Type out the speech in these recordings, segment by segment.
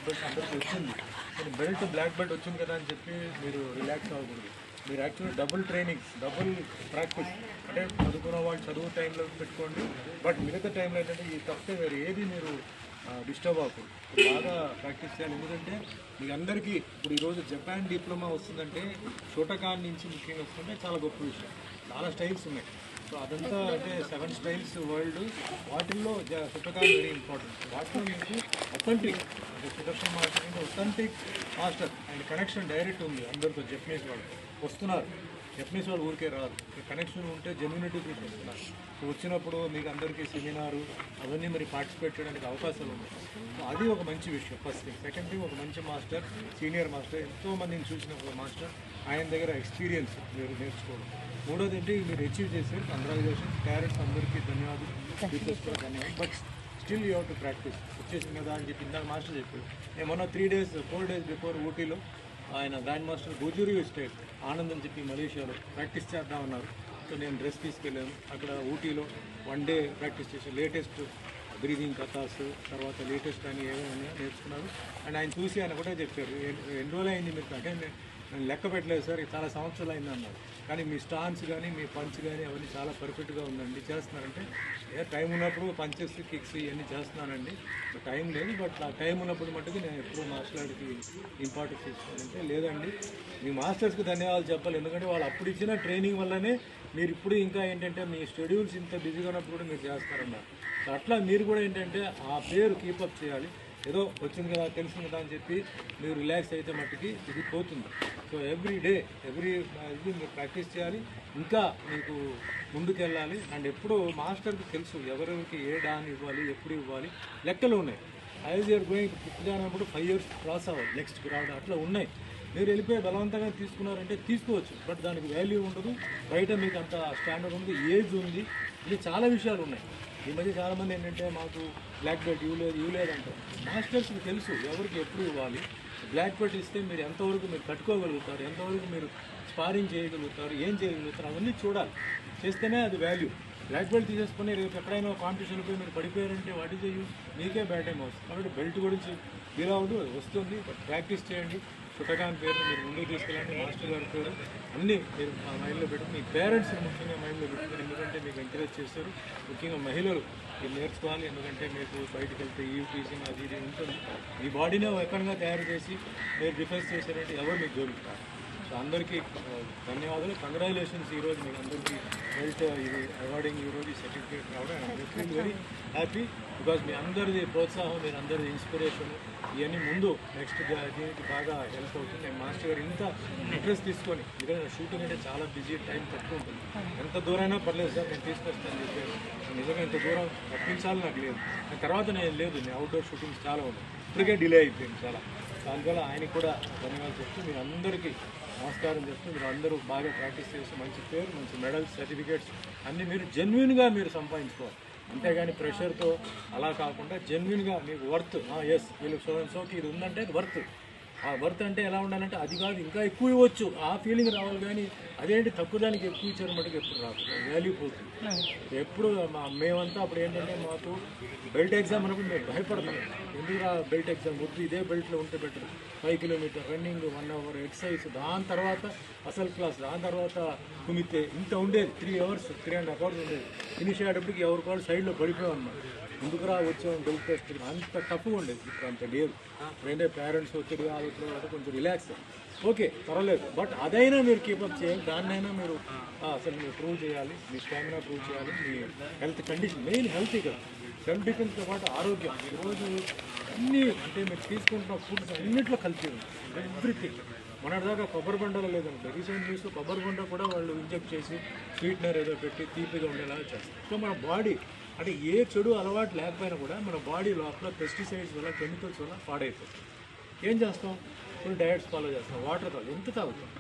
Belt అందరికీ వచ్చింది. కానీ బెల్ట్ బ్లాక్ బెల్ట్ వచ్చింది కదా అని చెప్పి మీరు రిలాక్స్ అవ్వకూడదు. మీరు actually double training, double practice. అంటే చదువుకున్న వాళ్ళు చదువు టైంలో పెట్టుకోండి, బట్ మిగతా టైంలో ఏంటంటే ఈ తప్పితే వేరు ఏది మీరు డిస్టర్బ్ అవ్వకూడదు. బాగా ప్రాక్టీస్ చేయాలి. ఎందుకంటే మీకు అందరికీ ఇప్పుడు ఈరోజు జపాన్ డిప్లొమా వస్తుందంటే షోటకాన్ నుంచి ముఖ్యంగా వస్తుంటే చాలా గొప్ప విషయం. చాలా స్టైల్స్ ఉన్నాయి. సో అదంతా అంటే 7 స్టైల్స్ వరల్డ్, వాటిల్లో షోటకాన్ వెరీ ఇంపార్టెంట్. వాటిలో మీకు అథెంటిక్ అంటే సుదర్శన్ మాస్టర్ అంటే authentic master and connection direct ఉంది అందరితో. జపనీస్ వాళ్ళు వస్తున్నారు, జపనీస్ వాళ్ళు ఊరికే రాదు, కనెక్షన్ ఉంటే జెన్యూనిటీ తీసుకొస్తున్నారు. సో వచ్చినప్పుడు మీకు అందరికీ సెమినారు అవన్నీ మరి పార్టిసిపేట్ చేయడానికి అవకాశాలు ఉన్నాయి. సో అది ఒక మంచి విషయం ఫస్ట్ థింగ్. సెకండ్ థింగ్, ఒక మంచి మాస్టర్, సీనియర్ మాస్టర్, ఎంతోమందిని చూసినప్పుడు మాస్టర్ ఆయన దగ్గర ఎక్స్పీరియన్స్ మీరు నేర్చుకోవడం. మూడోది ఏంటి, మీరు అచీవ్ చేశారు, కంగ్రాచులేషన్స్. పేరెంట్స్ అందరికీ ధన్యవాదాలు, టీచర్స్ కూడా ధన్యవాదాలు. But still you have to practice. వచ్చేసింది కదా అని చెప్పి ఇందాక మాస్టర్ చెప్పారు. నేను మొన్న 4 days బిఫోర్ ఊటీలో ఆయన గ్రాండ్ మాస్టర్ గుజూరి స్టేట్ ఆనంద్ అని చెప్పి మలేషియాలో ప్రాక్టీస్ చేద్దామన్నారు. సో నేను డ్రెస్ తీసుకెళ్ళాను. అక్కడ ఊటీలో 1 day ప్రాక్టీస్ చేసి లేటెస్ట్ బ్రీదింగ్ కథాస్, తర్వాత లేటెస్ట్ అని ఏమైనా నేర్చుకున్నారు. అండ్ ఆయన చూసి ఆయన కూడా చెప్పారు, ఎన్ని రోజులు అయింది మీకు అంటే నేను లెక్క పెట్టలేదు సార్, చాలా సంవత్సరాలు అయింది అన్నారు. కానీ మీ స్టాన్స్ కానీ మీ పంచ్ కానీ అవన్నీ చాలా పర్ఫెక్ట్గా ఉందండి. చేస్తున్నారంటే టైం ఉన్నప్పుడు పంచెస్ కిక్స్ ఇవన్నీ చేస్తున్నానండి. టైం లేదు, బట్ ఆ టైం ఉన్నప్పుడు మట్టుకు నేను ఎప్పుడు మార్షల్ ఆర్ట్కి ఇంపార్టెన్స్ ఇస్తానంటే లేదండి, మీ మాస్టర్స్కి ధన్యవాదాలు చెప్పాలి. ఎందుకంటే వాళ్ళు అప్పుడు ఇచ్చిన ట్రైనింగ్ వల్లనే మీరు ఇప్పుడు ఇంకా ఏంటంటే మీ షెడ్యూల్స్ ఇంత బిజీగా ఉన్నప్పుడు కూడా మీరు చేస్తారన్నారు. సో అట్లా మీరు కూడా ఏంటంటే ఆ పేరు కీపప్ చేయాలి. ఏదో వచ్చింది కదా తెలిసింది కదా అని చెప్పి మీరు రిలాక్స్ అయితే మట్టుకి ఇది పోతుంది. సో ఎవ్రీ డే ఇది మీరు ప్రాక్టీస్ చేయాలి, ఇంకా మీకు ముందుకెళ్ళాలి. అండ్ ఎప్పుడు మాస్టర్కి తెలుసు ఎవరెవరికి ఏ డాన్ ఇవ్వాలి, ఎప్పుడు ఇవ్వాలి, లెక్కలు ఉన్నాయి. యాజ్ యూఆర్ గోయింగ్ పుట్టుకున్నప్పుడు 5 years క్రాస్ అవ్వాలి, నెక్స్ట్కి రావడం అట్లా ఉన్నాయి. మీరు వెళ్ళిపోయి బలవంతంగా తీసుకున్నారంటే తీసుకోవచ్చు, బట్ దానికి వాల్యూ ఉండదు. బయట మీకు అంత స్టాండర్డ్ ఉంది, ఏజ్ ఉంది, ఇది చాలా విషయాలు ఉన్నాయి. ఈ మధ్య చాలామంది ఏంటంటే మాకు బ్లాక్ బెల్ట్ ఇవ్వలేదు అంటారు. మాస్టర్స్కి తెలుసు ఎవరికి ఎప్పుడు ఇవ్వాలి. బ్లాక్ బెల్ట్ ఇస్తే మీరు ఎంతవరకు మీరు కట్టుకోగలుగుతారు, ఎంతవరకు మీరు స్పారింగ్ చేయగలుగుతారు, ఏం చేయగలుగుతారు, అవన్నీ చూడాలి. చేస్తేనే అది వాల్యూ. బ్లాక్ బెల్ట్ తీసేసుకుని రేపు ఎక్కడైనా కాంపిటీషన్ పోయి మీరు పడిపోయారంటే వాటి చేయ మీకే బ్యాడ్ టైం వస్తుంది. కాబట్టి బెల్ట్ గురించి ఫీల్ అవ్వదు, వస్తుంది, బట్ ప్రాక్టీస్ చేయండి. షోటకాన్ పేరు మీరు ముందుకు తీసుకెళ్ళండి, మాస్టర్ గారి పేరు అన్నీ మీరు ఆ మైండ్లో పెట్టుకుని మీ పేరెంట్స్ ముఖ్యంగా మైండ్లో పెట్టుకుని, ఎందుకంటే మీకు ఎంకరేజ్ చేస్తారు. ముఖ్యంగా మహిళలు మీరు నేర్చుకోవాలి, ఎందుకంటే మీకు బయటకు వెళ్తే ఈ టీచింగ్ అది ఇది ఉంటుంది. మీ బాడీనే వెపన్గా తయారు చేసి మీరు డిఫెన్స్ చేశారంటే ఎవరు మీకు జోలుతారు. సో అందరికీ ధన్యవాదాలు, కంగ్రాచులేషన్స్. ఈరోజు మీకు అందరికీ హెల్త్ ఇది అవార్డింగ్, ఈరోజు సర్టిఫికేట్ రావడం I feel very happy. Because మీ అందరిది ప్రోత్సాహం, మీరు అందరిది ఇన్స్పిరేషన్ ఇవన్నీ ముందు నెక్స్ట్ దీనికి బాగా హెల్ప్ అవుతుంది. నేను మాస్టర్ గారు ఇంత ఇంట్రెస్ట్ తీసుకొని, ఎందుకంటే షూటింగ్ అంటే చాలా బిజీ, టైం తక్కువ ఉంటుంది. ఎంత దూరమైనా పర్లేదు సార్ నేను తీసుకొస్తాను చెప్పాను. నిజంగా ఇంత దూరం తప్పించాలి నాకు లేదు. తర్వాత నేను నేను అవుట్డోర్ షూటింగ్స్ చాలా ఉన్నాయి, ఇప్పటికే డిలే అయిపోయింది చాలా. దానివల్ల ఆయనకి కూడా ధన్యవాదాలు చెప్తూ మీరు అందరికీ నమస్కారం చేస్తూ, మీరు అందరూ బాగా ప్రాక్టీస్ చేసి మంచి పేరు, మంచి మెడల్స్, సర్టిఫికేట్స్ అన్నీ మీరు జెన్యున్గా మీరు సంపాదించుకోవాలి. అంతేగాని ప్రెషర్తో అలా కాకుండా జెన్యున్గా మీకు వర్త్, ఎస్ వీళ్ళు సోకి ఇది ఉందంటే అది వర్త్. ఆ వర్త్ అంటే ఎలా ఉండాలంటే అది కాదు ఇంకా ఎక్కువ ఇవ్వచ్చు, ఆ ఫీలింగ్ రావాలి. కానీ అదేంటి తక్కువ దానికి ఎక్కువ ఇచ్చారు మటుకు ఎప్పుడు రాదు, వాల్యూ పోతుంది. ఎప్పుడు మేమంతా అప్పుడు ఏంటంటే మాకు బెల్ట్ ఎగ్జామ్ అన్నప్పుడు మేము భయపడతాం. ఎందుకు బెల్ట్ ఎగ్జామ్ వద్దు, ఇదే బెల్ట్లో ఉంటే better. 5 kilometers running, 1 hour exercise, దాని తర్వాత అసలు క్లాస్, దాని తర్వాత కుమితే ఇంత ఉండేది. 3 hours 3.5 hours ఉండేది. ఫినిష్ అయ్యేటప్పటికి ఎవరి కాళ్ళు సైడ్లో పడిపోయాం అన్నమాట. ముందుకు వచ్చాము గెలిపేస్తే అంత టఫ్గా ఉండేది. ఇప్పుడు అంత లేదు. ఇప్పుడంటే పేరెంట్స్ ఒత్తిడి ఆలోచన కొంచెం రిలాక్స్, ఓకే పర్వాలేదు. బట్ అదైనా మీరు కీపప్ చేయాలి, దాన్నైనా మీరు అసలు మీరు ప్రూవ్ చేయాలి, మీ స్టామినా ప్రూవ్ చేయాలి, మీ హెల్త్ కండిషన్, మెయిన్ హెల్త్ ఇక్కడ. సెల్ఫ్ డిఫెన్స్తో పాటు ఆరోగ్యం. ఈరోజు అన్నీ అంటే మీరు తీసుకుంటున్న ఫుడ్స్ అన్నింటిలో కలిసి ఉంది, ఎవ్రీథింగ్. మొన్నటిదాకా కొబ్బరి బండలో లేదంటే రీసెంట్ న్యూస్ కొబ్బరి బండ కూడా వాళ్ళు ఇంజెక్ట్ చేసి స్వీట్నర్ ఏదో పెట్టి తీపిగా ఉండేలాగా చేస్తారు. సో మన బాడీ అంటే ఏ చెడు అలవాటు లేకపోయినా కూడా మన బాడీ లోపల పెస్టిసైడ్స్ వల్ల, కెమికల్స్ వల్ల పాడైపోతుంది. ఏం చేస్తాం, ఫుల్ డయట్స్ ఫాలో చేస్తాం, వాటర్ తాగు, ఎంత తాగుతాం.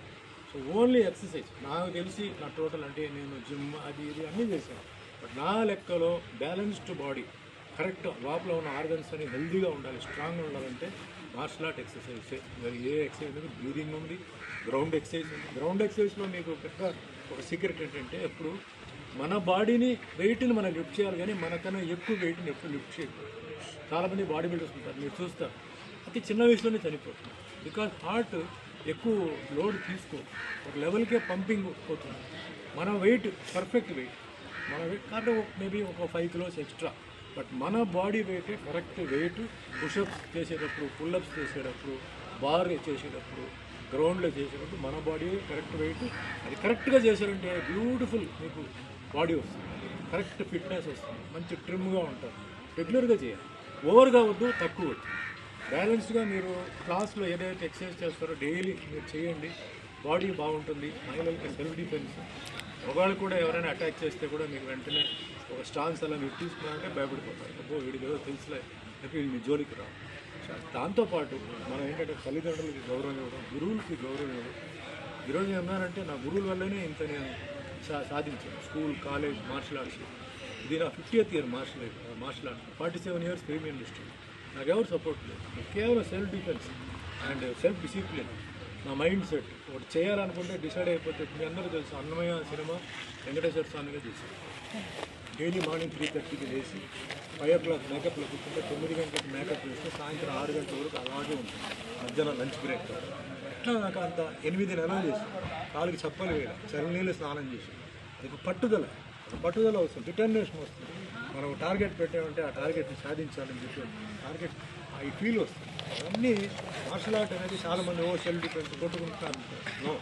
So only exercise. నాకు తెలిసి నా టోటల్ అంటే నేను జిమ్ అది ఇది అన్నీ చేశాను. బట్ నా లెక్కలో బ్యాలెన్స్డ్ బాడీ, కరెక్ట్ లోపల ఉన్న ఆర్గన్స్ అని హెల్తీగా ఉండాలి, స్ట్రాంగ్గా ఉండాలంటే మార్షల్ ఆర్ట్ ఎక్సర్సైజ్. మరి ఏ ఎక్సర్సైజ్ ఉంది, బ్రీదింగ్ ఉంది, గ్రౌండ్ ఎక్సర్సైజ్ ఉంది. గ్రౌండ్ ఎక్సర్సైజ్లో మీకు పెద్ద ఒక సీక్రెట్ ఏంటంటే ఎప్పుడు మన బాడీని వెయిట్ని మనం లిఫ్ట్ చేయాలి, కానీ మనకన్నా ఎక్కువ వెయిట్ని ఎప్పుడు లిఫ్ట్ చేయకూడదు. చాలామంది బాడీ బిల్డర్స్ ఉంటారు, మీరు చూస్తారు అతి చిన్న వయసులోనే చనిపోతుంది. బికాజ్ హార్ట్ ఎక్కువ లోడ్ తీసుకో, ఒక లెవెల్కే పంపింగ్ పోతుంది. మన వెయిట్ పర్ఫెక్ట్ వెయిట్, మన వెయిట్ కాబట్టి మేబీ ఒక 5 kilos ఎక్స్ట్రా, బట్ మన బాడీ వెయిటే కరెక్ట్ వెయిట్. పుషప్స్ చేసేటప్పుడు, పుల్అప్స్ చేసేటప్పుడు, బార్ చేసేటప్పుడు, గ్రౌండ్లో చేసేటప్పుడు మన బాడీ కరెక్ట్ వెయిట్. అది కరెక్ట్గా చేశారంటే బ్యూటిఫుల్ మీకు బాడీ వస్తుంది, కరెక్ట్ ఫిట్నెస్ వస్తుంది, మంచి ట్రిమ్గా ఉంటారు. రెగ్యులర్గా చేయాలి, ఓవర్గా వద్దు, తక్కువ వద్దు. బ్యాలెన్స్డ్గా మీరు క్లాస్లో ఏదైతే ఎక్సర్సైజ్ చేస్తారో డైలీ మీరు చేయండి, బాడీ బాగుంటుంది. మహిళలకి సెల్ఫ్ డిఫెన్స్, ఒకళ్ళు కూడా ఎవరైనా అటాక్ చేస్తే కూడా మీకు వెంటనే ఒక స్టాన్స్ అలా మీరు తీసుకున్నారంటే భయపడిపోతారు. అబ్బో వీడికి ఏదో తెలుసులే చెప్పి వీళ్ళు మీ జోలికి రావు. దాంతోపాటు మనం ఏంటంటే తల్లిదండ్రులకి గౌరవం ఇవ్వడం, గురువులకి గౌరవం ఇవ్వడం. ఈరోజు ఏమన్నానంటే నా గురువుల వల్లనే ఇంత నేను సాధించాను. School, college, martial arts. ఇది నా 50th year martial arts, 47 years film industry. నాకు ఎవరు సపోర్ట్ లేదు, కేవలం self defence and self discipline. నా మైండ్ సెట్ ఒకటి చేయాలనుకుంటే డిసైడ్ అయిపోతే. మీ అందరూ తెలుసు అన్నమయ్య సినిమా వెంకటేశ్వర స్వామిగా చేశాను. డైలీ మార్నింగ్ 3:30కి లేచి 5 o'clock మేకప్లో కూర్చుంటే 9 గంటలకు మేకప్ వేస్తే సాయంత్రం 6 గంటల వరకు అలాగే ఉంటుంది. మధ్యాహ్నం లంచ్ బ్రేక్ ఎట్లా నాకు అంత 8 నెలలు చేసి కాళ్ళకి చప్పలు వేయాలి, చల్లనీళ్ళు స్నానం చేసి. అది పట్టుదల వస్తుంది, డిటర్మినేషన్ వస్తుంది. మనం టార్గెట్ పెట్టామంటే ఆ టార్గెట్ని సాధించాలని చెప్పి టార్గెట్ ఈ ఫీల్ వస్తుంది. అవన్నీ మార్షల్ ఆర్ట్ అనేది చాలామంది సెల్ఫ్ డిఫెన్స్ కొట్టుకుంటున్నారు. No,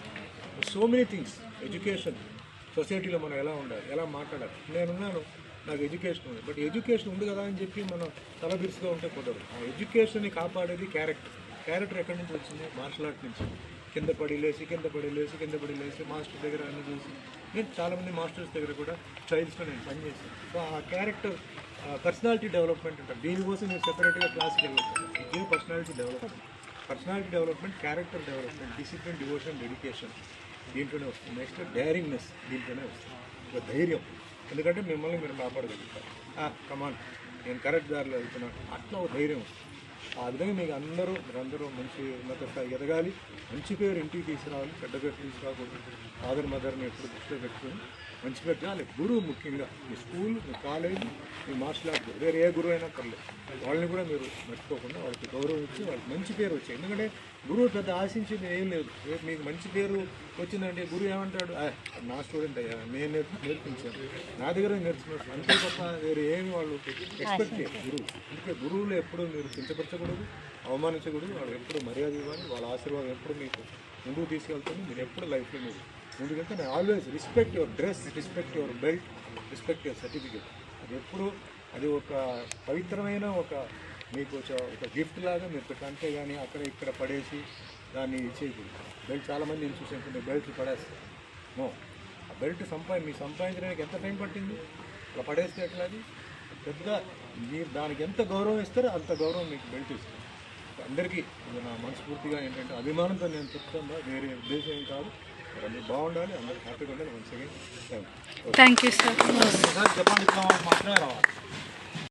so many things. Education, సొసైటీలో మనం ఎలా ఉండాలి, ఎలా మాట్లాడాలి. నేనున్నాను, నాకు ఎడ్యుకేషన్ ఉంది, బట్ ఎడ్యుకేషన్ ఉంది కదా అని చెప్పి మనం తలబిరుసుగా ఉంటే కుదరదు. ఆ ఎడ్యుకేషన్ని కాపాడేది క్యారెక్టర్ ఎక్కడి నుంచి వచ్చింది? మార్షల్ ఆర్ట్ నుంచి. కింద పడి లేసి మాస్టర్ దగ్గర అన్నీ చూసి, నేను చాలామంది మాస్టర్స్ దగ్గర కూడా స్టైల్స్లో నేను పనిచేసాను. సో ఆ క్యారెక్టర్ పర్సనాలిటీ డెవలప్మెంట్ అంటారు. దీనికోసం నేను సెపరేట్గా క్లాస్కి వెళ్ళాను. ఇదే personality development, character development, discipline, devotion, dedication దీంట్లోనే వస్తుంది. నెక్స్ట్ డేరింగ్నెస్ దీంట్లోనే వస్తుంది. ఒక ధైర్యం, ఎందుకంటే మిమ్మల్ని మీరు కాపాడగలుగుతారు. కమాన్, నేను కరెక్ట్ దారిలో వెళ్తున్నాను, అట్లా ఒక ధైర్యం వస్తుంది. ఆ విధంగా మీరందరూ మంచి ఉన్నత స్థాయి ఎదగాలి, మంచి పేరు ఇంటికి తీసుకురావాలి, చెడ్డ పేరు తీసుకురాకూడదు. ఫాదర్ మదర్ని ఎప్పుడు దృష్టిలో పెట్టుకుని మంచి పేరు చేయాలి. గురువు ముఖ్యంగా మీ స్కూల్, మీ కాలేజ్, మీ మార్షల్ ఆర్ట్, వేరే ఏ గురువు అయినా పర్లేదు, వాళ్ళని కూడా మీరు మర్చిపోకుండా వాళ్ళకి గౌరవం ఇచ్చి వాళ్ళకి మంచి పేరు వచ్చాయి. ఎందుకంటే గురువు పెద్ద ఆశించేది ఏం లేదు. రేపు మీకు మంచి పేరు వచ్చిందంటే గురువు ఏమంటాడు, నా స్టూడెంట్ అయ్యా, నేను నేర్పించాను, నా దగ్గర నేర్చుకున్నాడు, అంతే తప్ప వేరే ఏమి వాళ్ళు ఎక్స్పెక్ట్ చేయరు గురువు. అందుకే గురువులు ఎప్పుడు మీరు కించపరచకూడదు, అవమానించకూడదు. వాళ్ళు ఎప్పుడు మర్యాద ఇవ్వాలి, వాళ్ళ ఆశీర్వాదం ఎప్పుడు మీకు ముందుకు తీసుకెళ్తుంది. మీరు ఎప్పుడు లైఫ్లో మీరు ముందుకెళ్తే నేను always respect your dress, respect your belt, respect your certificate. అది ఎప్పుడు అది ఒక పవిత్రమైన ఒక మీకు ఒక గిఫ్ట్ లాగా మీరు పెట్టాలి. అంతేగాని అక్కడ ఇక్కడ పడేసి దాన్ని చేయకూడదు. బెల్ట్ చాలామంది నేను చూసాను, బెల్ట్లు పడేస్తారు. నో, ఆ బెల్ట్ మీరు సంపాదించడానికి ఎంత టైం పట్టింది, అలా పడేస్తే ఎట్లా? అది పెద్ద మీరు దానికి ఎంత గౌరవం ఇస్తారో అంత గౌరవం మీకు బెల్ట్ ఇస్తారు. అందరికీ నా మనస్ఫూర్తిగా ఏంటంటే అభిమానంతో నేను చెప్తాను, వేరే ఉద్దేశం ఏం కాదు. అందరూ బాగుండాలి, అందరూ హ్యాపీగా ఉండాలి. Once again thank you sir. చెప్పండి, మాత్రమే రావాలి.